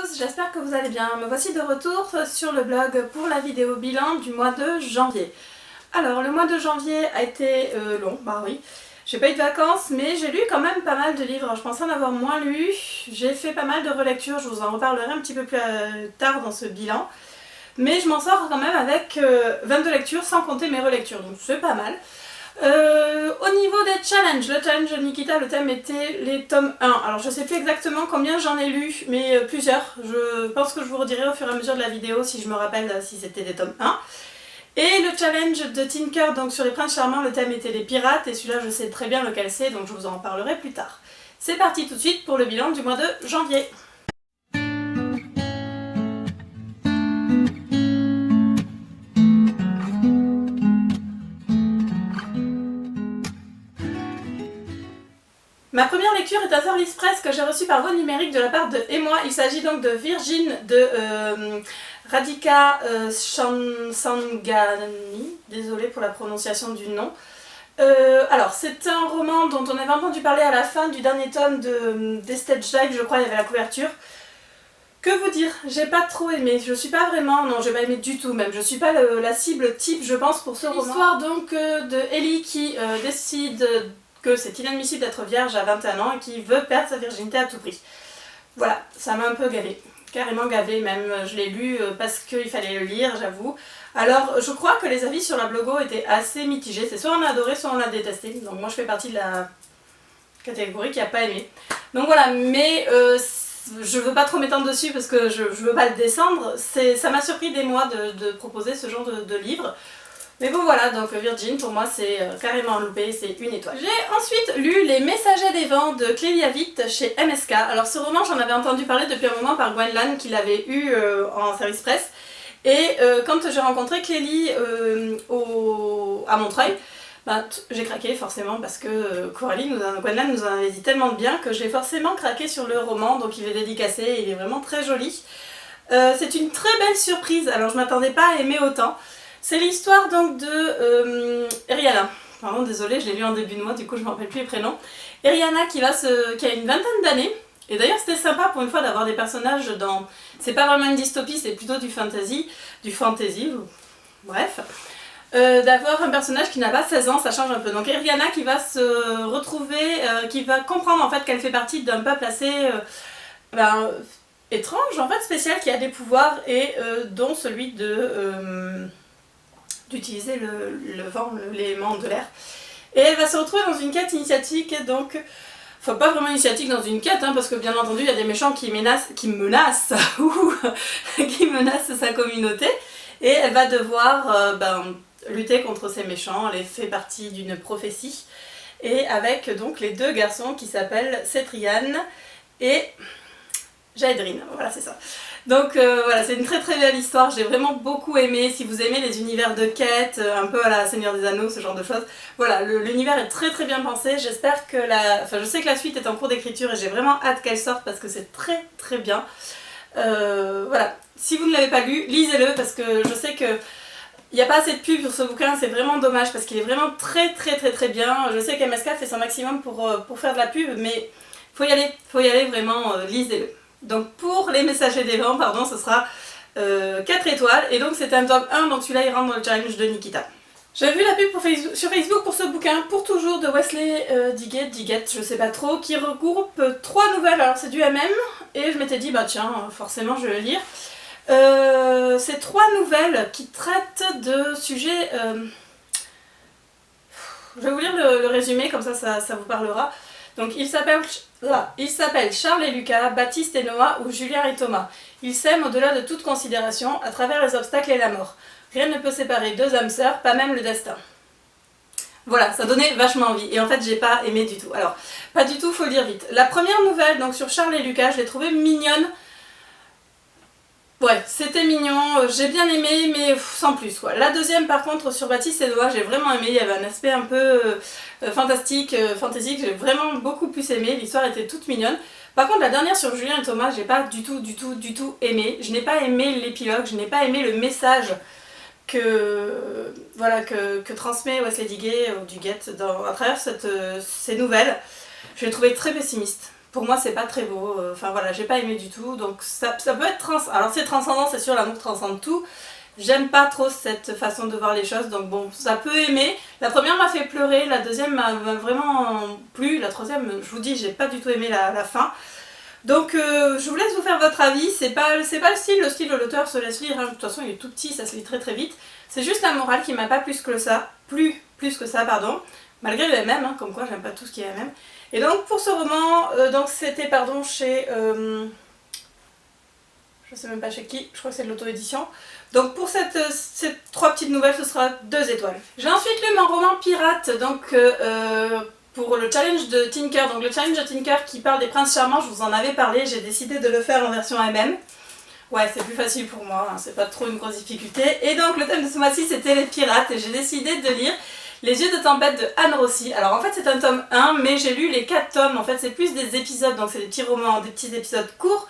tous, j'espère que vous allez bien. Me voici de retour sur le blog pour la vidéo bilan du mois de janvier. Alors le mois de janvier a été long, bah oui. J'ai pas eu de vacances mais j'ai lu quand même pas mal de livres. Je pensais en avoir moins lu. J'ai fait pas mal de relectures, je vous en reparlerai un petit peu plus tard dans ce bilan. Mais je m'en sors quand même avec 22 lectures sans compter mes relectures, donc c'est pas mal. Au niveau des challenges, le challenge de Nikita, le thème était les tomes 1. Alors je sais plus exactement combien j'en ai lu, mais plusieurs. Je pense que je vous redirai au fur et à mesure de la vidéo si je me rappelle si c'était des tomes 1. Et le challenge de Tinker, donc sur les princes charmants, le thème était les pirates, et celui-là je sais très bien lequel c'est, donc je vous en parlerai plus tard. C'est parti tout de suite pour le bilan du mois de janvier. Ma première lecture est un service presse que j'ai reçu par voie numérique de la part de Et moi. Il s'agit donc de Virgin de Radhika Sangani, désolée pour la prononciation du nom. Alors c'est un roman dont on avait entendu parler à la fin du dernier tome des Stage Dive, je crois, il y avait la couverture. Que vous dire, j'ai pas trop aimé, je suis pas vraiment, non j'ai pas aimé du tout même, je suis pas la cible type je pense pour ce roman. L'histoire donc de Ellie qui décide que c'est inadmissible d'être vierge à 21 ans et qui veut perdre sa virginité à tout prix. Voilà, ça m'a un peu gavé, carrément gavé même, je l'ai lu parce qu'il fallait le lire j'avoue. Alors je crois que les avis sur la blogo étaient assez mitigés, c'est soit on a adoré soit on a détesté, donc moi je fais partie de la catégorie qui a pas aimé. Donc voilà, mais je veux pas trop m'étendre dessus parce que je veux pas le descendre, ça m'a surpris des mois de proposer ce genre de livre. Mais bon voilà, donc Virgin pour moi c'est carrément loupé, c'est une étoile. J'ai ensuite lu Les Messagers des Vents de Clélia Witt chez MSK. Alors ce roman j'en avais entendu parler depuis un moment par Gwenlan qui l'avait eu en service presse. Et quand j'ai rencontré Clélie à Montreuil, bah, j'ai craqué forcément parce que Gwenlan nous en avait dit tellement de bien que j'ai forcément craqué sur le roman, donc il est dédicacé et il est vraiment très joli. C'est une très belle surprise, alors je m'attendais pas à aimer autant. C'est l'histoire donc de Eriana. Pardon, désolée, je l'ai lu en début de mois, du coup je ne me rappelle plus les prénoms. Eriana qui a une vingtaine d'années. Et d'ailleurs c'était sympa pour une fois d'avoir des personnages dans... C'est pas vraiment une dystopie, c'est plutôt du fantasy, bref. D'avoir un personnage qui n'a pas 16 ans, ça change un peu. Donc Eriana qui va se retrouver, qui va comprendre en fait qu'elle fait partie d'un peuple assez étrange, en fait spécial, qui a des pouvoirs et dont celui d'utiliser le vent, l'élément de l'air. Et elle va se retrouver dans une quête initiatique, donc... Enfin pas vraiment initiatique dans une quête, hein, parce que bien entendu il y a des méchants qui menacent sa communauté, et elle va devoir lutter contre ces méchants. Elle fait partie d'une prophétie, et avec donc les deux garçons qui s'appellent Cetrian et Jaedrin, voilà c'est ça. Donc voilà, c'est une très très belle histoire, j'ai vraiment beaucoup aimé. Si vous aimez les univers de quête, un peu à la Seigneur des Anneaux, ce genre de choses, voilà, l'univers est très très bien pensé. J'espère que je sais que la suite est en cours d'écriture et j'ai vraiment hâte qu'elle sorte parce que c'est très très bien. Voilà, si vous ne l'avez pas lu, lisez-le parce que je sais que il n'y a pas assez de pub sur ce bouquin, c'est vraiment dommage parce qu'il est vraiment très très très très bien. Je sais qu'MSK fait son maximum pour faire de la pub, mais faut y aller vraiment, lisez-le. Donc pour Les Messagers des Vents, pardon, ce sera 4 étoiles, et donc c'est un tome 1, donc celui-là il rentre dans le challenge de Nikita. J'ai vu la pub sur Facebook pour ce bouquin, Pour toujours, de Wesley Diggett, je sais pas trop, qui regroupe 3 nouvelles. Alors c'est du MM, et je m'étais dit bah tiens, forcément je vais le lire. C'est 3 nouvelles qui traitent de sujets... Je vais vous lire le résumé, comme ça vous parlera. Donc il s'appelle Charles et Lucas, Baptiste et Noah ou Julien et Thomas. Ils s'aiment au-delà de toute considération, à travers les obstacles et la mort. Rien ne peut séparer deux âmes sœurs, pas même le destin. Voilà, ça donnait vachement envie, et en fait j'ai pas aimé du tout. Alors, pas du tout, faut le dire vite. La première nouvelle, donc sur Charles et Lucas, je l'ai trouvée mignonne. Ouais, c'était mignon, j'ai bien aimé, mais sans plus quoi. La deuxième par contre sur Baptiste et Noah, j'ai vraiment aimé, il y avait un aspect un peu fantastique, fantaisique, j'ai vraiment beaucoup plus aimé, l'histoire était toute mignonne. Par contre la dernière sur Julien et Thomas, j'ai pas du tout aimé. Je n'ai pas aimé l'épilogue, je n'ai pas aimé le message que transmet Wesley Diggett à travers ces nouvelles. Je l'ai trouvé très pessimiste. pour moi c'est pas très beau, enfin voilà, j'ai pas aimé du tout, donc ça peut être alors c'est transcendant, c'est sûr, l'amour transcende tout. J'aime pas trop cette façon de voir les choses, donc bon, ça peut aimer. La première m'a fait pleurer, la deuxième m'a vraiment plu, la troisième, je vous dis, j'ai pas du tout aimé la fin. Donc je vous laisse vous faire votre avis, c'est pas le style de l'auteur se laisse lire, hein. De toute façon il est tout petit, ça se lit très très vite. C'est juste la morale qui m'a pas plus que ça, pardon, malgré le MM, hein, comme quoi j'aime pas tout ce qui est MM. Et donc pour ce roman, donc c'était pardon chez... je sais même pas chez qui, je crois que c'est de l'auto-édition. Donc pour ces 3 petites nouvelles, ce sera 2 étoiles. J'ai ensuite lu mon roman Pirate, donc pour le challenge de Tinker. Donc le challenge de Tinker qui parle des princes charmants, je vous en avais parlé, j'ai décidé de le faire en version MM. Ouais, c'est plus facile pour moi, hein, c'est pas trop une grosse difficulté. Et donc le thème de ce mois-ci c'était les pirates et j'ai décidé de lire Les yeux de tempête de Anne Rossi. Alors en fait c'est un tome 1, mais j'ai lu les 4 tomes, en fait c'est plus des épisodes, donc c'est des petits romans, des petits épisodes courts.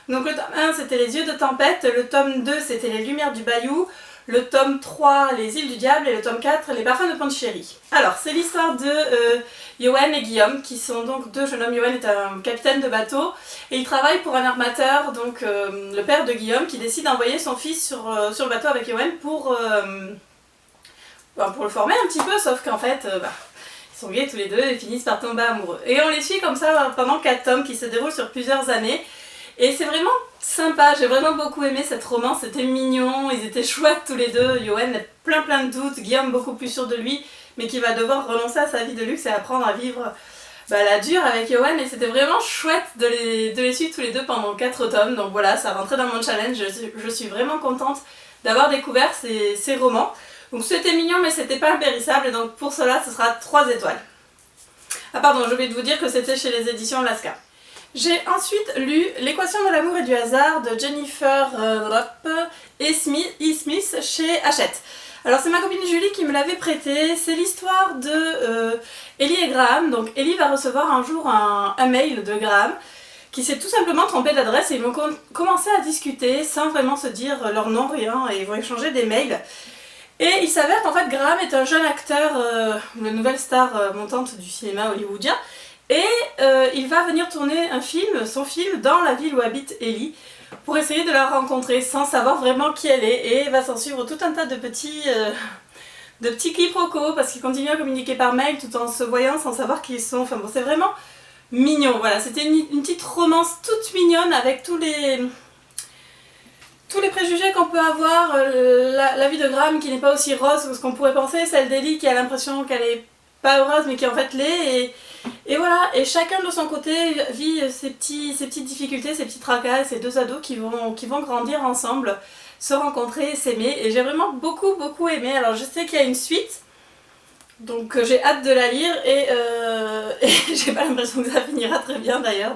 Donc le tome 1 c'était Les yeux de tempête, le tome 2 c'était Les lumières du bayou, le tome 3 Les îles du diable et le tome 4 Les parfums de Pondichéry. Alors c'est l'histoire de Yoann et Guillaume qui sont donc 2 jeunes hommes. Yoann est un capitaine de bateau et il travaille pour un armateur, donc le père de Guillaume qui décide d'envoyer son fils sur le bateau avec Yoann pour le former un petit peu, sauf qu'en fait ils sont gays tous les deux et finissent par tomber amoureux. Et on les suit comme ça pendant 4 tomes qui se déroulent sur plusieurs années. Et c'est vraiment sympa, j'ai vraiment beaucoup aimé cette romance, c'était mignon, ils étaient chouettes tous les deux. Yoann a plein de doutes, Guillaume beaucoup plus sûr de lui, mais qui va devoir renoncer à sa vie de luxe et apprendre à vivre la dure avec Yoann. Et c'était vraiment chouette de les suivre tous les deux pendant 4 tomes. Donc voilà, ça rentrait dans mon challenge, je suis vraiment contente d'avoir découvert ces romans. Donc c'était mignon mais c'était pas impérissable et donc pour cela ce sera 3 étoiles. Ah pardon, j'ai oublié de vous dire que c'était chez les éditions Lascar. J'ai ensuite lu L'équation de l'amour et du hasard de Jennifer E. Smith chez Hachette. Alors c'est ma copine Julie qui me l'avait prêté, c'est l'histoire de Ellie et Graham. Donc Ellie va recevoir un jour un mail de Graham qui s'est tout simplement trompé d'adresse et ils vont commencer à discuter sans vraiment se dire leur nom, rien, et ils vont échanger des mails. Et il s'avère qu'en fait Graham est un jeune acteur, la nouvelle star montante du cinéma hollywoodien. Et il va venir tourner son film dans la ville où habite Ellie pour essayer de la rencontrer sans savoir vraiment qui elle est. Et va s'en suivre tout un tas de petits quiproquos parce qu'ils continuent à communiquer par mail tout en se voyant sans savoir qui ils sont. Enfin bon, c'est vraiment mignon. Voilà, c'était une petite romance toute mignonne avec tous les préjugés qu'on peut avoir. La vie de Graham qui n'est pas aussi rose que ce qu'on pourrait penser, celle d'Ellie qui a l'impression qu'elle est pas heureuse mais qui en fait l'est. Et voilà, et chacun de son côté vit ses petites difficultés, ses petits tracas, ces 2 ados qui vont grandir ensemble, se rencontrer, s'aimer. Et j'ai vraiment beaucoup aimé. Alors je sais qu'il y a une suite, donc j'ai hâte de la lire et j'ai pas l'impression que ça finira très bien d'ailleurs.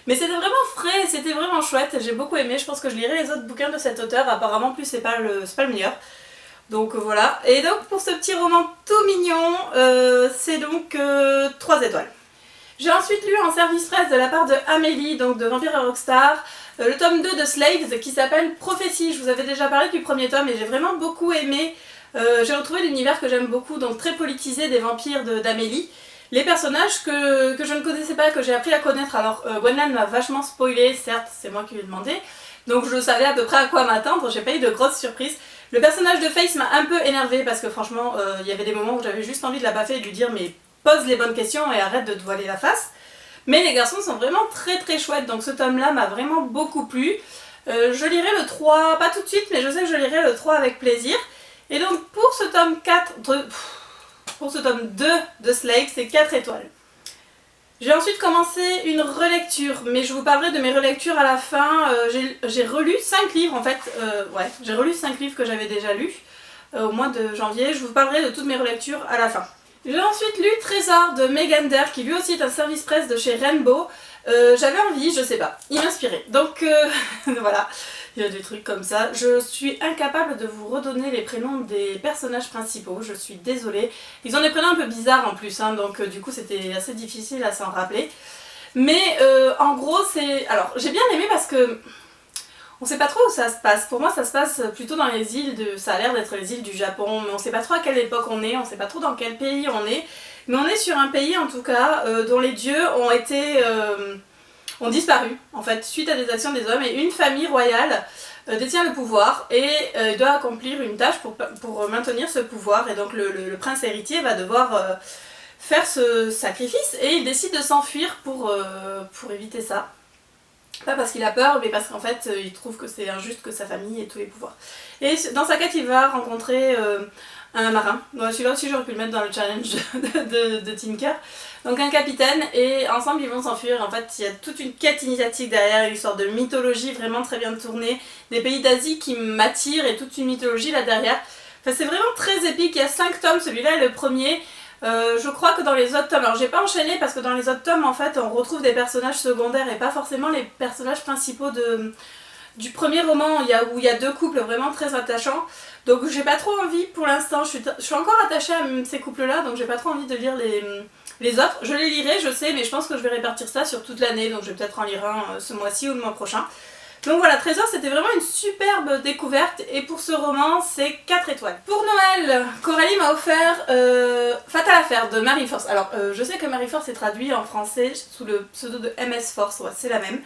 Mais c'était vraiment frais, c'était vraiment chouette, j'ai beaucoup aimé. Je pense que je lirai les autres bouquins de cet auteur, apparemment plus c'est pas le meilleur. Donc voilà, et donc pour ce petit roman tout mignon, c'est donc 3 étoiles. J'ai ensuite lu en service presse de la part de Amélie, donc de Vampire et Rockstar, le tome 2 de Slaves qui s'appelle Prophétie. Je vous avais déjà parlé du premier tome et j'ai vraiment beaucoup aimé. J'ai retrouvé l'univers que j'aime beaucoup, donc très politisé des vampires d'Amélie. Les personnages que je ne connaissais pas, que j'ai appris à connaître. Alors Gwendoline m'a vachement spoilé, certes c'est moi qui lui ai demandé, donc je savais à peu près à quoi m'attendre, j'ai pas eu de grosses surprises. Le personnage de Face m'a un peu énervée parce que franchement, il y avait des moments où j'avais juste envie de la baffer et de lui dire mais pose les bonnes questions et arrête de te voiler la face. Mais les garçons sont vraiment très chouettes, donc ce tome-là m'a vraiment beaucoup plu. Je lirai le 3, pas tout de suite, mais je sais que je lirai le 3 avec plaisir. Et donc pour ce tome 2 de Slave, c'est 4 étoiles. J'ai ensuite commencé une relecture, mais je vous parlerai de mes relectures à la fin. J'ai relu 5 livres en fait, j'ai relu 5 livres que j'avais déjà lus au mois de janvier. Je vous parlerai de toutes mes relectures à la fin. J'ai ensuite lu Trésor de Megander, qui lui aussi est un service presse de chez Rainbow. J'avais envie, je sais pas, il m'inspirait. Donc voilà, il y a des trucs comme ça. Je suis incapable de vous redonner les prénoms des personnages principaux, je suis désolée. Ils ont des prénoms un peu bizarres en plus, hein, donc du coup c'était assez difficile à s'en rappeler. Mais en gros c'est... Alors j'ai bien aimé parce que on sait pas trop où ça se passe. Pour moi ça se passe plutôt dans les îles ça a l'air d'être les îles du Japon, mais on sait pas trop à quelle époque on est, on sait pas trop dans quel pays on est. Mais on est sur un pays en tout cas dont les dieux ont disparu en fait suite à des actions des hommes, et une famille royale détient le pouvoir et doit accomplir une tâche pour maintenir ce pouvoir, et donc le prince héritier va devoir faire ce sacrifice, et il décide de s'enfuir pour éviter ça. Pas parce qu'il a peur, mais parce qu'en fait il trouve que c'est injuste que sa famille ait tous les pouvoirs. Et dans sa quête il va rencontrer un marin. Donc celui-là aussi j'aurais pu le mettre dans le challenge de Tinker. Donc un capitaine, et ensemble ils vont s'enfuir. En fait il y a toute une quête initiatique derrière, une sorte de mythologie vraiment très bien tournée, des pays d'Asie qui m'attirent et toute une mythologie là derrière. Enfin c'est vraiment très épique, il y a 5 tomes, celui-là est le premier. Je crois que dans les autres tomes, alors j'ai pas enchaîné parce que dans les autres tomes en fait on retrouve des personnages secondaires et pas forcément les personnages principaux du premier roman où il y a 2 couples vraiment très attachants. Donc j'ai pas trop envie pour l'instant, je suis encore attachée à ces couples là, donc j'ai pas trop envie de lire les autres. Je les lirai, je sais, mais je pense que je vais répartir ça sur toute l'année, donc je vais peut-être en lire un ce mois-ci ou le mois prochain. Donc voilà, Trésor, c'était vraiment une superbe découverte, et pour ce roman, c'est 4 étoiles. Pour Noël, Coralie m'a offert Fatale Affaire de Mary Force. Alors, je sais que Mary Force est traduit en français sous le pseudo de MS Force, ouais, c'est la même.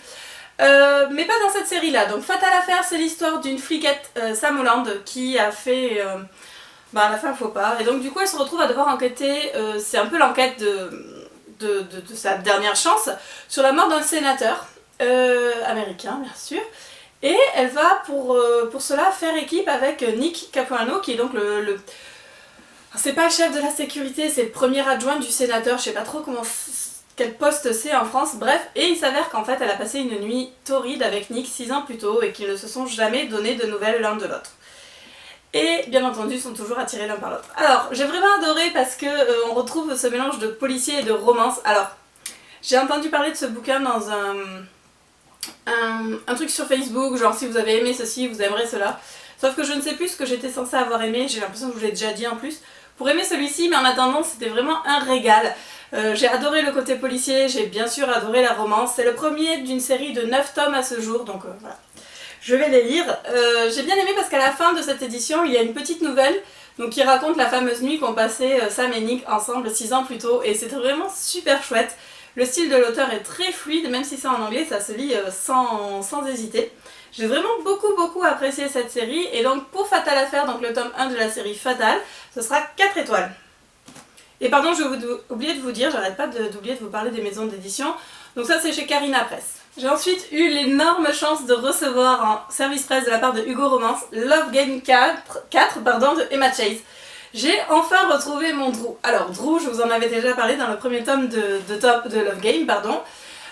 Mais pas dans cette série-là. Donc Fatale Affaire, c'est l'histoire d'une fliquette, Sam Holland, qui a fait à la fin un faux pas. Et donc du coup, elle se retrouve à devoir enquêter, c'est un peu l'enquête de sa dernière chance, sur la mort d'un sénateur. Américain bien sûr, et elle va pour cela faire équipe avec Nick Capuano, qui est donc c'est pas le chef de la sécurité, c'est le premier adjoint du sénateur, je sais pas trop quel poste c'est en France, bref, et il s'avère qu'en fait elle a passé une nuit torride avec Nick 6 ans plus tôt, et qu'ils ne se sont jamais donné de nouvelles l'un de l'autre. Et bien entendu sont toujours attirés l'un par l'autre. Alors j'ai vraiment adoré parce que on retrouve ce mélange de policier et de romance. Alors j'ai entendu parler de ce bouquin dans un truc sur Facebook, genre si vous avez aimé ceci, vous aimerez cela. Sauf que je ne sais plus ce que j'étais censée avoir aimé, j'ai l'impression que je vous l'ai déjà dit en plus. Pour aimer celui-ci, mais en attendant, c'était vraiment un régal. J'ai adoré le côté policier, j'ai bien sûr adoré la romance. C'est le premier d'une série de 9 tomes à ce jour, donc voilà. Je vais les lire. J'ai bien aimé parce qu'à la fin de cette édition, il y a une petite nouvelle donc, qui raconte la fameuse nuit qu'ont passé Sam et Nick ensemble 6 ans plus tôt, et c'était vraiment super chouette. Le style de l'auteur est très fluide, même si c'est en anglais, ça se lit sans hésiter. J'ai vraiment beaucoup apprécié cette série, et donc pour Fatale Affaire, donc le tome 1 de la série Fatale, ce sera 4 étoiles. Et pardon, j'ai oublié de vous dire, j'arrête pas d'oublier de vous parler des maisons d'édition, donc ça c'est chez Carina Press. J'ai ensuite eu l'énorme chance de recevoir en service presse de la part de Hugo Romance Love Game 4 de Emma Chase. J'ai enfin retrouvé mon Drew. Alors Drew, je vous en avais déjà parlé dans le premier tome de Love Game, pardon.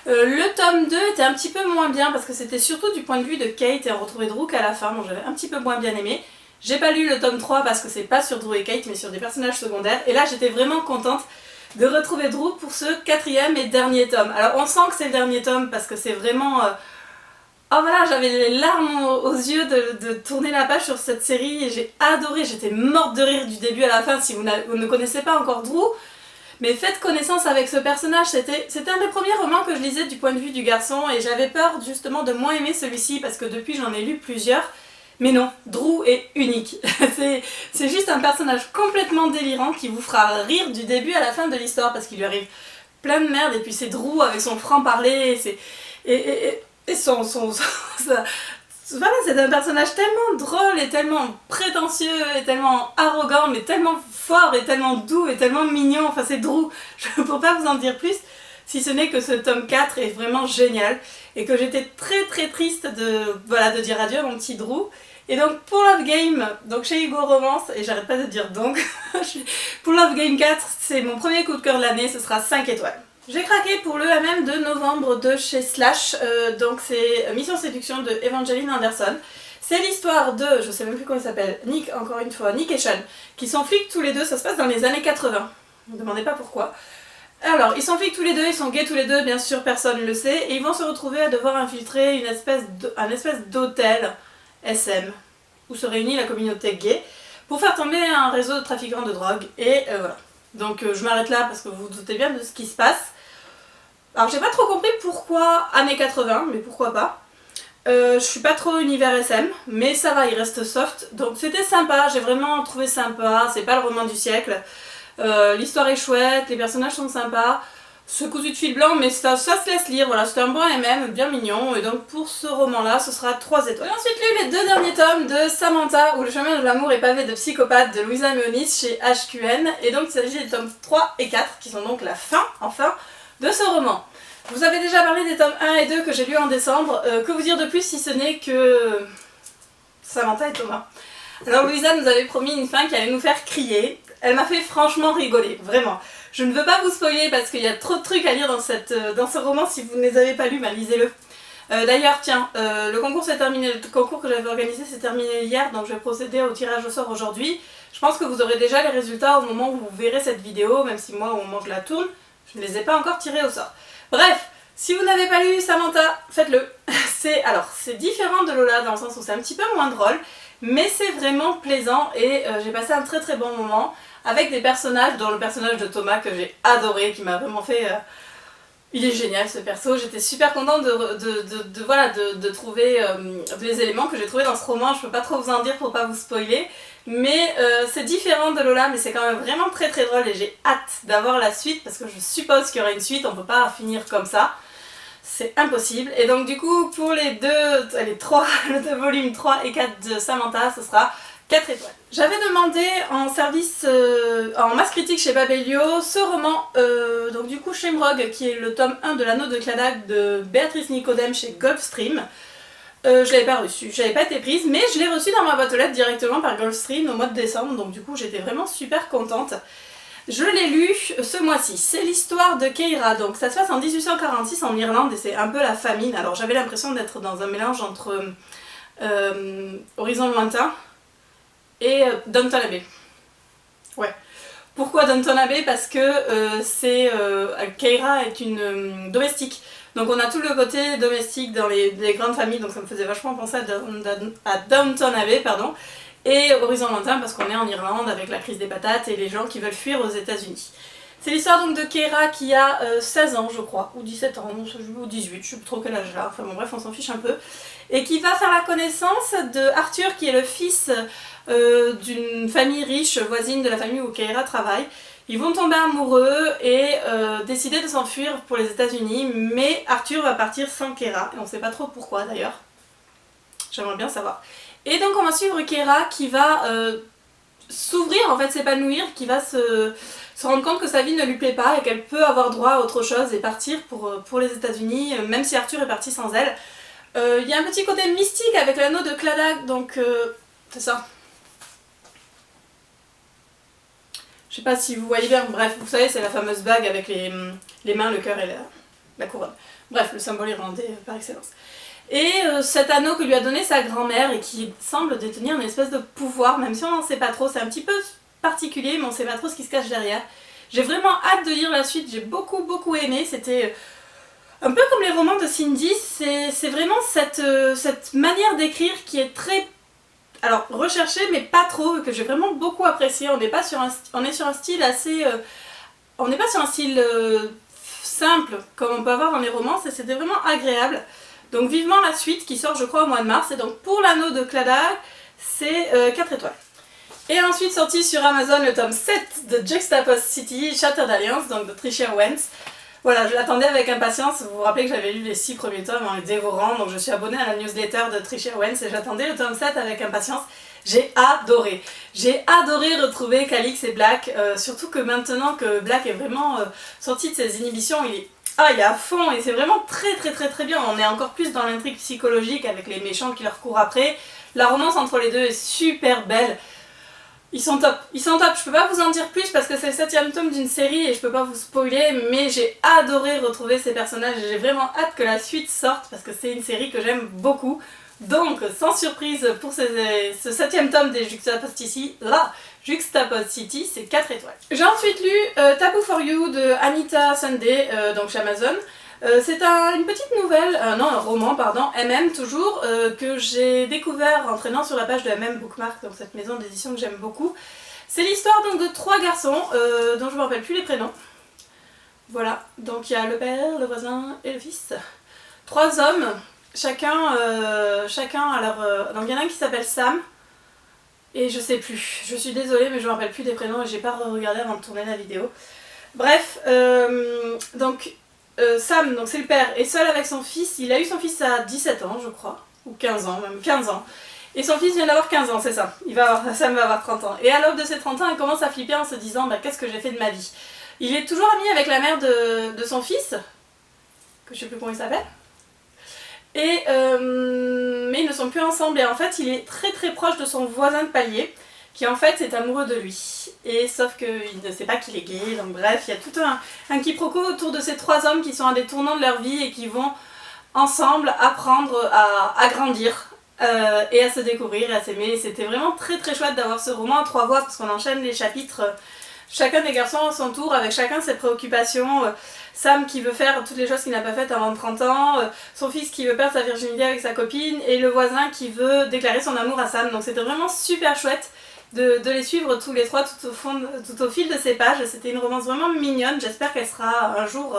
Le tome 2 était un petit peu moins bien parce que c'était surtout du point de vue de Kate, et on retrouvait Drew qu'à la fin, donc j'avais un petit peu moins bien aimé. J'ai pas lu le tome 3 parce que c'est pas sur Drew et Kate mais sur des personnages secondaires, et là j'étais vraiment contente de retrouver Drew pour ce 4e et dernier tome. Alors on sent que c'est le dernier tome parce que c'est vraiment... Oh voilà, j'avais les larmes aux yeux de tourner la page sur cette série, et j'ai adoré, j'étais morte de rire du début à la fin. Si vous ne connaissez pas encore Drew, mais faites connaissance avec ce personnage. C'était un des premiers romans que je lisais du point de vue du garçon, et j'avais peur justement de moins aimer celui-ci parce que depuis j'en ai lu plusieurs. Mais non, Drew est unique. C'est juste un personnage complètement délirant qui vous fera rire du début à la fin de l'histoire parce qu'il lui arrive plein de merde, et puis c'est Drew avec son franc-parler, et voilà, c'est un personnage tellement drôle et tellement prétentieux et tellement arrogant, mais tellement fort et tellement doux et tellement mignon. Enfin c'est Drew, je ne peux pas vous en dire plus, si ce n'est que ce tome 4 est vraiment génial et que j'étais très triste de dire adieu à mon petit Drew. Et donc pour Love Game, donc chez Hugo Romance, et j'arrête pas de dire donc, pour Love Game 4, c'est mon premier coup de cœur de l'année, ce sera 5 étoiles. J'ai craqué pour le MM de novembre de chez Slash, donc c'est Mission Séduction de Evangeline Anderson. C'est l'histoire de, je sais même plus comment il s'appelle, Nick, encore une fois, Nick et Sean, qui sont flics tous les deux, ça se passe dans les années 80. Ne me demandez pas pourquoi. Alors, ils sont flics tous les deux, ils sont gays tous les deux, bien sûr, personne ne le sait, et ils vont se retrouver à devoir infiltrer un espèce d'hôtel SM, où se réunit la communauté gay, pour faire tomber un réseau de trafiquants de drogue, et voilà. Donc je m'arrête là parce que vous vous doutez bien de ce qui se passe. Alors j'ai pas trop compris pourquoi années 80, mais pourquoi pas. Je suis pas trop univers SM, mais ça va, il reste soft. Donc c'était sympa, j'ai vraiment trouvé sympa, c'est pas le roman du siècle. L'histoire est chouette, les personnages sont sympas. C'est cousu de fil blanc, mais ça se laisse lire. Voilà, c'était un bon MM, bien mignon. Et donc pour ce roman-là, ce sera 3 étoiles. J'ai ensuite lu les 2 derniers tomes de Samantha, où le chemin de l'amour est pavé de psychopathes, de Louisa Meonis chez HQN. Et donc il s'agit des tomes 3 et 4, qui sont donc la fin, enfin, de ce roman. Je vous avais déjà parlé des tomes 1 et 2 que j'ai lus en décembre. Que vous dire de plus si ce n'est que Samantha et Thomas. Alors Louisa nous avait promis une fin qui allait nous faire crier. Elle m'a fait franchement rigoler, vraiment. Je ne veux pas vous spoiler parce qu'il y a trop de trucs à lire dans ce roman. Si vous ne les avez pas lus, bah lisez-le. D'ailleurs, tiens, le concours s'est terminé, le concours que j'avais organisé s'est terminé hier, donc je vais procéder au tirage au sort aujourd'hui. Je pense que vous aurez déjà les résultats au moment où vous verrez cette vidéo, même si moi, au moment où je la tourne, je ne les ai pas encore tirés au sort. Bref, si vous n'avez pas lu Samantha, faites-le. C'est différent de Lola dans le sens où c'est un petit peu moins drôle, mais c'est vraiment plaisant et j'ai passé un très très bon moment avec des personnages, dont le personnage de Thomas que j'ai adoré, qui m'a vraiment fait... il est génial ce perso, j'étais super contente de trouver les éléments que j'ai trouvés dans ce roman. Je peux pas trop vous en dire pour pas vous spoiler, mais c'est différent de Lola, mais c'est quand même vraiment très très drôle et j'ai hâte d'avoir la suite parce que je suppose qu'il y aura une suite, on peut pas finir comme ça. C'est impossible. Et donc du coup pour les volumes 3 et 4 de Samantha, ce sera 4 étoiles. J'avais demandé en service, en masse critique chez Babelio, ce roman, donc du coup Shamrock, qui est le tome 1 de l'anneau de Cladak de Béatrice Nicodème chez Gulfstream. Je l'avais pas reçu, j'avais pas été prise, mais je l'ai reçu dans ma boîte aux lettres directement par Gulfstream au mois de décembre, donc du coup j'étais vraiment super contente. Je l'ai lu ce mois-ci. C'est l'histoire de Keira, donc ça se passe en 1846 en Irlande et c'est un peu la famine. Alors j'avais l'impression d'être dans un mélange entre Horizon Lointain et Downton Abbey. Ouais. Pourquoi Downton Abbey? Parce que Keira est une domestique. Donc on a tout le côté domestique dans les grandes familles, donc ça me faisait vachement penser à Downton Abbey, pardon. Et Horizon Lointain parce qu'on est en Irlande avec la crise des patates et les gens qui veulent fuir aux États-Unis. C'est l'histoire donc de Keira qui a 16 ans je crois, ou 17 ans, ou 18, je sais plus trop quel âge là, enfin bon bref on s'en fiche un peu. Et qui va faire la connaissance de Arthur qui est le fils d'une famille riche voisine de la famille où Keira travaille. Ils vont tomber amoureux et décider de s'enfuir pour les États-Unis, mais Arthur va partir sans Keira, et on sait pas trop pourquoi d'ailleurs. J'aimerais bien savoir. Et donc on va suivre Keira qui va s'ouvrir, en fait s'épanouir, qui va se rendre compte que sa vie ne lui plaît pas et qu'elle peut avoir droit à autre chose et partir pour les États-Unis, même si Arthur est parti sans elle. Il y a un petit côté mystique avec l'anneau de Cladak, donc c'est ça. Je sais pas si vous voyez bien, bref, vous savez, c'est la fameuse bague avec les mains, le cœur et la couronne. Bref, le symbole irlandais par excellence. Et cet anneau que lui a donné sa grand-mère et qui semble détenir une espèce de pouvoir, même si on n'en sait pas trop, c'est un petit peu particulier, mais on sait pas trop ce qui se cache derrière. J'ai vraiment hâte de lire la suite, j'ai beaucoup aimé, c'était un peu comme les romans de Cindy, c'est vraiment cette manière d'écrire qui est très... Alors recherchée mais pas trop, que j'ai vraiment beaucoup apprécié. On est sur un style assez... on n'est pas sur un style simple comme on peut avoir dans les romans, c'était vraiment agréable. Donc vivement la suite qui sort je crois au mois de mars. Et donc pour l'anneau de Cladak, c'est 4 étoiles. Et ensuite sorti sur Amazon le tome 7 de Juxtapoz City, Shattered Alliance, donc de Tricia Wentz. Voilà, je l'attendais avec impatience. Vous vous rappelez que j'avais lu les 6 premiers tomes en les dévorant, donc je suis abonnée à la newsletter de Tricia Wentz et j'attendais le tome 7 avec impatience. J'ai adoré. J'ai adoré retrouver Calix et Black, surtout que maintenant que Black est vraiment sorti de ses inhibitions, il est à fond et c'est vraiment très bien. On est encore plus dans l'intrigue psychologique avec les méchants qui leur courent après. La romance entre les deux est super belle. Ils sont top, je peux pas vous en dire plus parce que c'est le 7ème tome d'une série et je peux pas vous spoiler, mais j'ai adoré retrouver ces personnages et j'ai vraiment hâte que la suite sorte parce que c'est une série que j'aime beaucoup. Donc, sans surprise pour ce 7ème tome des Juxtapoz City, c'est 4 étoiles. J'ai ensuite lu Taboo for You de Anita Sunday, donc chez Amazon. C'est une petite nouvelle, un roman pardon, MM toujours, que j'ai découvert en traînant sur la page de MM Bookmark, donc cette maison d'édition que j'aime beaucoup. C'est l'histoire donc de 3 garçons, dont je ne me rappelle plus les prénoms. Voilà, donc il y a le père, le voisin et le fils. 3 hommes, chacun à leur... donc il y en a un qui s'appelle Sam, Et je sais plus, je suis désolée mais je me rappelle plus des prénoms et j'ai pas regardé avant de tourner la vidéo. Bref, Sam, donc c'est le père, est seul avec son fils. Il a eu son fils à 17 ans je crois, ou 15 ans, même 15 ans. Et son fils vient d'avoir 15 ans, c'est ça. Sam va avoir 30 ans. Et à l'aube de ses 30 ans, il commence à flipper en se disant bah, qu'est-ce que j'ai fait de ma vie. Il est toujours ami avec la mère de son fils, que je sais plus comment il s'appelle. Mais ils ne sont plus ensemble et en fait il est très très proche de son voisin de palier qui en fait est amoureux de lui. Et sauf qu'il ne sait pas qu'il est gay, donc bref, il y a tout un quiproquo autour de ces trois hommes qui sont à des tournants de leur vie et qui vont ensemble apprendre à grandir et à se découvrir et à s'aimer. C'était vraiment très très chouette d'avoir ce roman en 3 voix parce qu'on enchaîne les chapitres, chacun des garçons à son tour avec chacun ses préoccupations. Sam qui veut faire toutes les choses qu'il n'a pas faites avant 30 ans, son fils qui veut perdre sa virginité avec sa copine et le voisin qui veut déclarer son amour à Sam. Donc c'était vraiment super chouette de les suivre tous les trois tout au fil de ces pages. C'était une romance vraiment mignonne, j'espère qu'elle sera un jour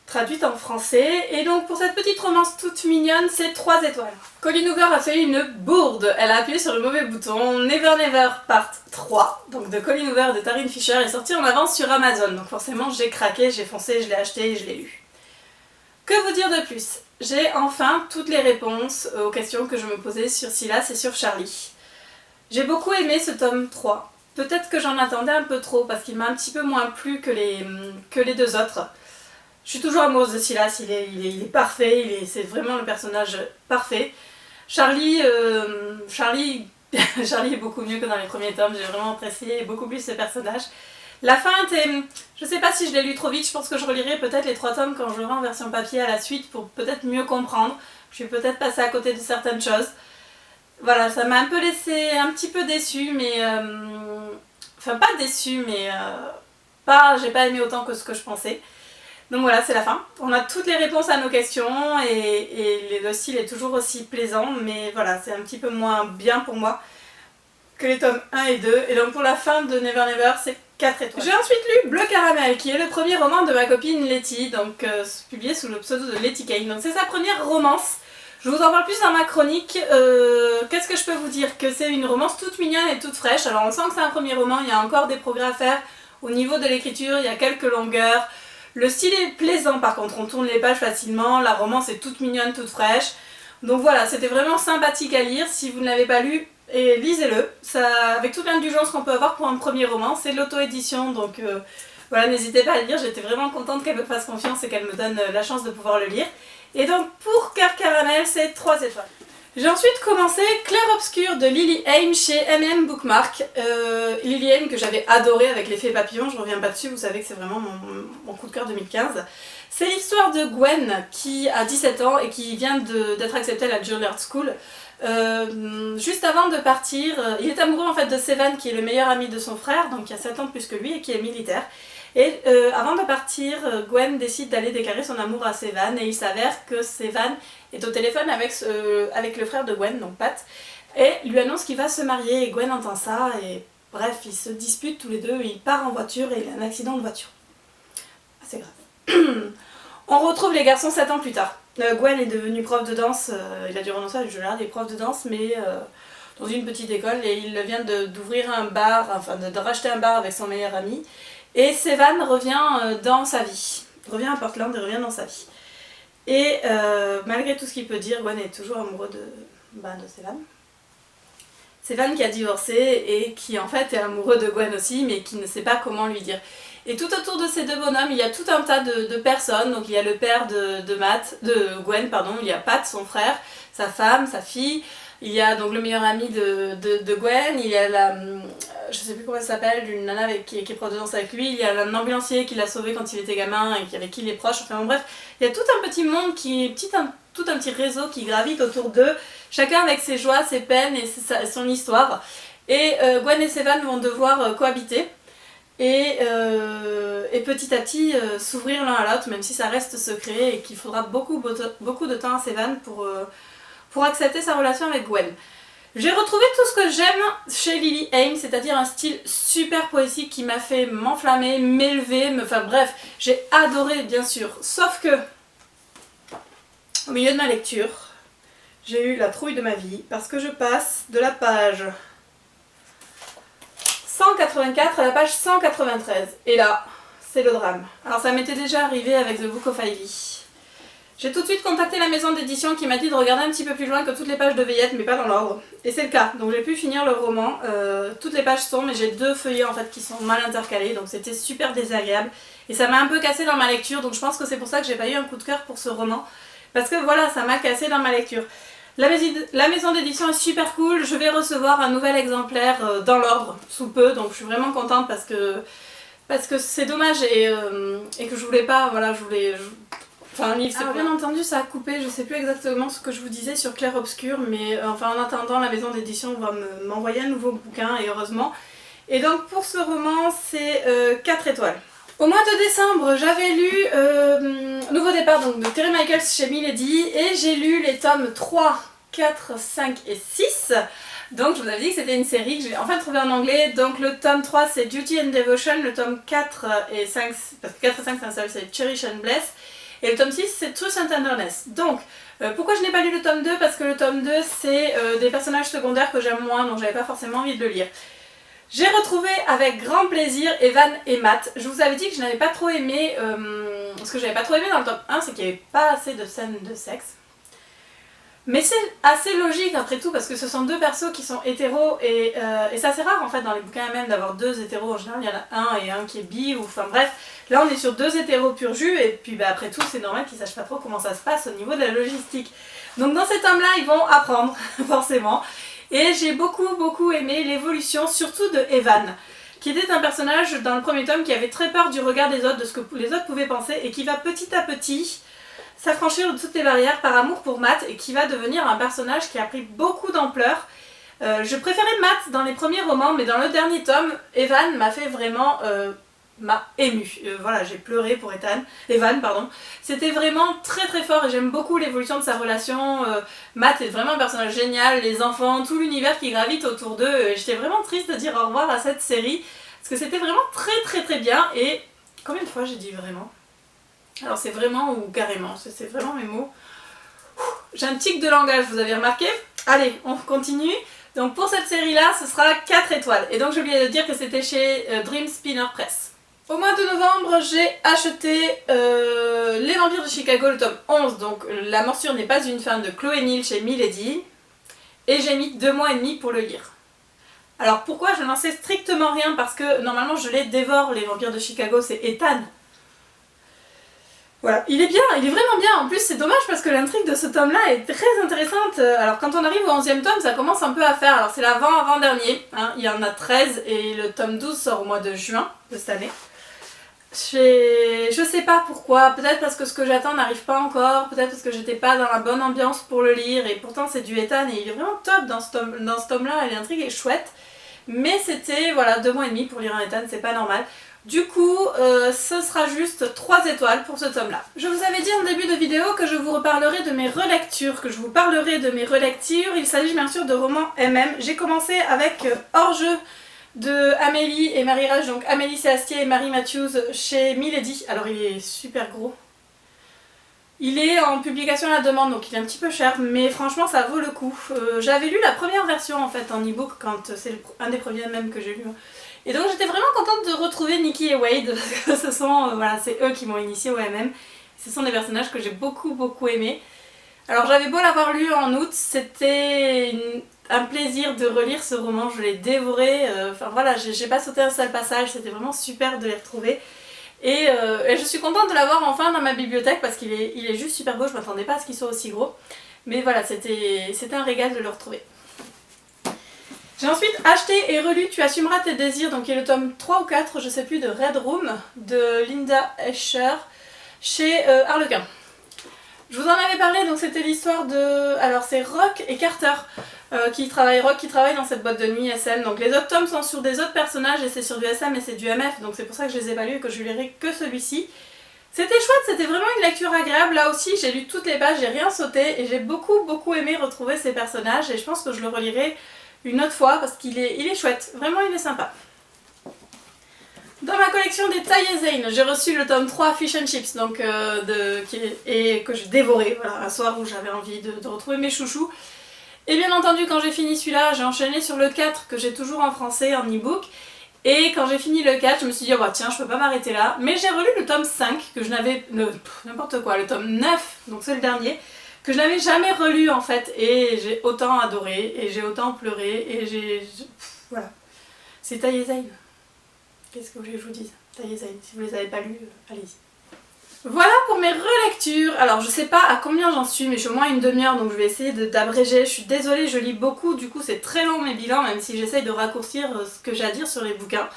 traduite en français. Et donc pour cette petite romance toute mignonne, c'est 3 étoiles. Colleen Hoover a fait une bourde, elle a appuyé sur le mauvais bouton. Never Never Part 3, donc de Colleen Hoover et de Taryn Fisher, est sorti en avance sur Amazon. Donc forcément j'ai craqué, j'ai foncé, je l'ai acheté et je l'ai lu. Que vous dire de plus? J'ai enfin toutes les réponses aux questions que je me posais sur Silas et sur Charlie. J'ai beaucoup aimé ce tome 3. Peut-être que j'en attendais un peu trop parce qu'il m'a un petit peu moins plu que les 2 autres. Je suis toujours amoureuse de Silas, il est parfait, c'est vraiment le personnage parfait. Charlie est beaucoup mieux que dans les premiers tomes, j'ai vraiment apprécié beaucoup plus ce personnage. La fin était... Je sais pas si je l'ai lu trop vite, je pense que je relirai peut-être les 3 tomes quand je l'aurai en version papier à la suite pour peut-être mieux comprendre. Je suis peut-être passée à côté de certaines choses. Voilà, ça m'a un peu laissé un petit peu déçue, mais... Enfin, pas déçue, mais... J'ai pas aimé autant que ce que je pensais. Donc voilà, c'est la fin. On a toutes les réponses à nos questions et le style est toujours aussi plaisant, mais voilà, c'est un petit peu moins bien pour moi que les tomes 1 et 2. Et donc pour la fin de Never Never, c'est 4 étoiles. J'ai ensuite lu Bleu Caramel, qui est le premier roman de ma copine Letty, donc publié sous le pseudo de Letty Kane. Donc c'est sa première romance. Je vous en parle plus dans ma chronique. Qu'est-ce que je peux vous dire? Que c'est une romance toute mignonne et toute fraîche. Alors on sent que c'est un premier roman, il y a encore des progrès à faire au niveau de l'écriture, il y a quelques longueurs. Le style est plaisant par contre, on tourne les pages facilement, la romance est toute mignonne, toute fraîche. Donc voilà, c'était vraiment sympathique à lire. Si vous ne l'avez pas lu, lisez-le. Avec toute l'indulgence qu'on peut avoir pour un premier roman, c'est de l'auto-édition, donc voilà, n'hésitez pas à le lire. J'étais vraiment contente qu'elle me fasse confiance et qu'elle me donne la chance de pouvoir le lire. Et donc pour Cœur Caramel, c'est 3 étoiles. J'ai ensuite commencé Clair Obscur de Lily Haim chez MM Bookmark. Lily Haim que j'avais adoré avec l'effet papillon, je reviens pas dessus, vous savez que c'est vraiment mon coup de cœur 2015. C'est l'histoire de Gwen qui a 17 ans et qui vient d'être acceptée à la Juilliard School. Juste avant de partir, il est amoureux en fait de Sevan qui est le meilleur ami de son frère, donc qui a 7 ans de plus que lui et qui est militaire. Et avant de partir, Gwen décide d'aller déclarer son amour à Sevan et il s'avère que Sevan est au téléphone avec le frère de Gwen, donc Pat, et lui annonce qu'il va se marier et Gwen entend ça et bref, ils se disputent tous les deux, il part en voiture et il a un accident de voiture. Assez grave. On retrouve les garçons 7 ans plus tard. Gwen est devenue prof de danse, il a dû renoncer à la Juilliard des profs de danse, mais dans une petite école et il vient d'ouvrir un bar, enfin de racheter un bar avec son meilleur ami. Et Sevan revient dans sa vie, revient à Portland et revient dans sa vie. Et malgré tout ce qu'il peut dire, Gwen est toujours amoureux de Sevan. Sevan qui a divorcé et qui en fait est amoureux de Gwen aussi, mais qui ne sait pas comment lui dire. Et tout autour de ces 2 bonhommes, il y a tout un tas de personnes. Donc il y a le père de Gwen, il y a Pat, son frère, sa femme, sa fille. Il y a donc le meilleur ami de Gwen, il y a je sais plus comment elle s'appelle, une nana qui est prof de danse avec lui, il y a un ambulancier qui l'a sauvé quand il était gamin et avec qui il est proche, enfin bon, bref, il y a tout un petit monde, tout un petit réseau qui gravite autour d'eux, chacun avec ses joies, ses peines et son histoire. Et Gwen et Sevan vont devoir cohabiter et petit à petit s'ouvrir l'un à l'autre, même si ça reste secret et qu'il faudra beaucoup de temps à Sevan pour accepter sa relation avec Gwen. J'ai retrouvé tout ce que j'aime chez Lily Haim, c'est-à-dire un style super poétique qui m'a fait m'enflammer, m'élever, enfin bref, j'ai adoré bien sûr. Sauf que, au milieu de ma lecture, j'ai eu la trouille de ma vie parce que je passe de la page 184 à la page 193. Et là, c'est le drame. Alors ça m'était déjà arrivé avec The Book of Ivy. J'ai tout de suite contacté la maison d'édition qui m'a dit de regarder un petit peu plus loin, que toutes les pages devaient y être, mais pas dans l'ordre. Et c'est le cas. Donc j'ai pu finir le roman. Toutes les pages sont, mais j'ai 2 feuillets en fait qui sont mal intercalés, donc c'était super désagréable. Et ça m'a un peu cassé dans ma lecture, donc je pense que c'est pour ça que j'ai pas eu un coup de cœur pour ce roman. Parce que voilà, ça m'a cassé dans ma lecture. La maison d'édition est super cool, je vais recevoir un nouvel exemplaire dans l'ordre sous peu, donc je suis vraiment contente parce que c'est dommage et que je voulais pas, voilà, enfin un livre, bien entendu ça a coupé, je sais plus exactement ce que je vous disais sur Clair Obscur, mais enfin en attendant la maison d'édition va m'envoyer un nouveau bouquin et heureusement. Et donc pour ce roman c'est 4 étoiles. Au mois de décembre, j'avais lu Nouveau départ donc, de Terry Michaels chez Milady et j'ai lu les tomes 3, 4, 5 et 6. Donc je vous avais dit que c'était une série que j'ai enfin trouvée en anglais. Donc le tome 3 c'est Duty and Devotion, le tome 4 et 5, parce que 4 et 5 c'est un seul, c'est Cherish and Bless. Et le tome 6 c'est Truth and Tenderness. Donc pourquoi je n'ai pas lu le tome 2? Parce que le tome 2 c'est des personnages secondaires que j'aime moins, donc j'avais pas forcément envie de le lire. J'ai retrouvé avec grand plaisir Evan et Matt. Je vous avais dit que je n'avais pas trop aimé, ce que j'avais pas trop aimé dans le tome 1 c'est qu'il n'y avait pas assez de scènes de sexe. Mais c'est assez logique après tout parce que ce sont 2 persos qui sont hétéros et c'est assez rare en fait dans les bouquins même d'avoir 2 hétéros. En général il y en a un et un qui est bi ou enfin bref. Là on est sur 2 hétéros pur jus et puis bah, après tout c'est normal qu'ils sachent pas trop comment ça se passe au niveau de la logistique. Donc dans cet tome là ils vont apprendre forcément. Et j'ai beaucoup aimé l'évolution surtout de Evan, qui était un personnage dans le premier tome qui avait très peur du regard des autres, de ce que les autres pouvaient penser, et qui va petit à petit s'affranchir de toutes les barrières par amour pour Matt, et qui va devenir un personnage qui a pris beaucoup d'ampleur. Je préférais Matt dans les premiers romans, mais dans le dernier tome, Evan m'a fait vraiment... m'a émue. Voilà, j'ai pleuré pour Evan, pardon. C'était vraiment très fort et j'aime beaucoup l'évolution de sa relation. Matt est vraiment un personnage génial, les enfants, tout l'univers qui gravite autour d'eux. J'étais vraiment triste de dire au revoir à cette série parce que c'était vraiment très bien. Et combien de fois j'ai dit vraiment? Alors c'est vraiment ou carrément, c'est vraiment mes mots. J'ai un tic de langage, vous avez remarqué? Allez, on continue. Donc pour cette série-là, ce sera 4 étoiles. Et donc j'ai oublié de dire que c'était chez Dream Spinner Press. Au mois de novembre, j'ai acheté Les Vampires de Chicago, le tome 11. Donc La morsure n'est pas une femme de Chloé Neal chez Milady. Et j'ai mis 2 mois et demi pour le lire. Alors pourquoi? Je n'en sais strictement rien parce que normalement je les dévore, Les Vampires de Chicago, c'est Ethan. Voilà, il est bien, il est vraiment bien. En plus c'est dommage parce que l'intrigue de ce tome-là est très intéressante. Alors quand on arrive au 11e tome, ça commence un peu à faire. Alors c'est l'avant-avant-dernier, hein. Il y en a 13 et le tome 12 sort au mois de juin de cette année. Je sais pas pourquoi, peut-être parce que ce que j'attends n'arrive pas encore, peut-être parce que j'étais pas dans la bonne ambiance pour le lire et pourtant c'est du Ethan et il est vraiment top dans ce tome-là et l'intrigue est chouette. Mais c'était voilà 2 mois et demi pour lire un Ethan, c'est pas normal. Du coup, ce sera juste 3 étoiles pour ce tome-là. Je vous avais dit en début de vidéo que je vous reparlerai de mes relectures, Il s'agit bien sûr de romans MM. J'ai commencé avec Hors-jeu de Amélie et Marie Rage, donc Amélie Séastier et Marie Matthews chez Milady. Alors il est super gros. Il est en publication à la demande, donc il est un petit peu cher, mais franchement ça vaut le coup. J'avais lu la première version en fait en e-book quand c'est un des premiers même que j'ai lu. Et donc j'étais vraiment contente de retrouver Nikki et Wade, parce que ce sont, voilà, c'est eux qui m'ont initiée au MM. Ce sont des personnages que j'ai beaucoup aimés. Alors j'avais beau l'avoir lu en août, c'était un plaisir de relire ce roman, je l'ai dévoré. Enfin voilà, j'ai pas sauté un seul passage, c'était vraiment super de les retrouver. Et je suis contente de l'avoir enfin dans ma bibliothèque parce qu'il est juste super beau, je m'attendais pas à ce qu'il soit aussi gros. Mais voilà, c'était un régal de le retrouver. J'ai ensuite acheté et relu Tu assumeras tes désirs, donc qui est le tome 3 ou 4, je sais plus, de Red Room, de Linda Escher, chez Harlequin. Je vous en avais parlé, donc c'était l'histoire de... Alors c'est Rock et Carter qui travaillent dans cette boîte de nuit SM. Donc les autres tomes sont sur des autres personnages et c'est sur du SM et c'est du MF, donc c'est pour ça que je les ai pas lus et que je lirai que celui-ci. C'était chouette, c'était vraiment une lecture agréable. Là aussi j'ai lu toutes les pages, j'ai rien sauté et j'ai beaucoup aimé retrouver ces personnages et je pense que je le relirai une autre fois parce qu'il est chouette, vraiment il est sympa. Dans ma collection des Taille Zane, j'ai reçu le tome 3 Fish and Chips, donc, et que j'ai dévoré, voilà, un soir où j'avais envie de retrouver mes chouchous. Et bien entendu, quand j'ai fini celui-là, j'ai enchaîné sur le 4 que j'ai toujours en français, en e-book. Et quand j'ai fini le 4, je me suis dit, oh bah tiens, je peux pas m'arrêter là. Mais j'ai relu le tome 5, que je n'avais... n'importe quoi, le tome 9, donc c'est le dernier, que je n'avais jamais relu en fait. Et j'ai autant adoré, et j'ai autant pleuré, et voilà. C'est Taille Zane. Qu'est-ce que vous voulez que je vous dise? Taille Zane, si vous les avez pas lus, allez-y. Voilà pour mes relectures. Alors je sais pas à combien j'en suis, mais je suis au moins une demi-heure, donc je vais essayer d'abréger. Je suis désolée, je lis beaucoup, du coup c'est très long mes bilans, même si j'essaye de raccourcir ce que j'ai à dire sur les bouquins.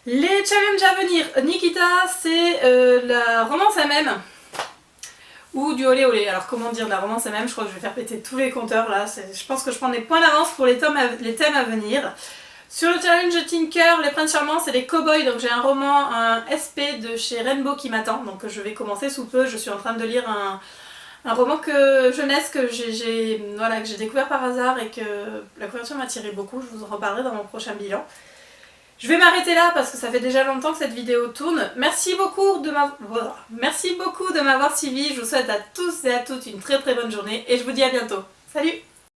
Les challenges à venir. Nikita, c'est la romance MM. Ou du olé olé. Alors comment dire de la romance MM? Je crois que je vais faire péter tous les compteurs là. Je pense que je prends des points d'avance pour les thèmes à venir. Sur le challenge Tinker, Les Princes Charmants, c'est des cow-boys, donc j'ai un roman, un SP de chez Rainbow qui m'attend, donc je vais commencer sous peu. Je suis en train de lire un roman jeunesse que j'ai découvert par hasard et que la couverture m'a attiré beaucoup. Je vous en reparlerai dans mon prochain bilan. Je vais m'arrêter là parce que ça fait déjà longtemps que cette vidéo tourne. Merci beaucoup de m'avoir suivi. Je vous souhaite à tous et à toutes une très très bonne journée et je vous dis à bientôt. Salut!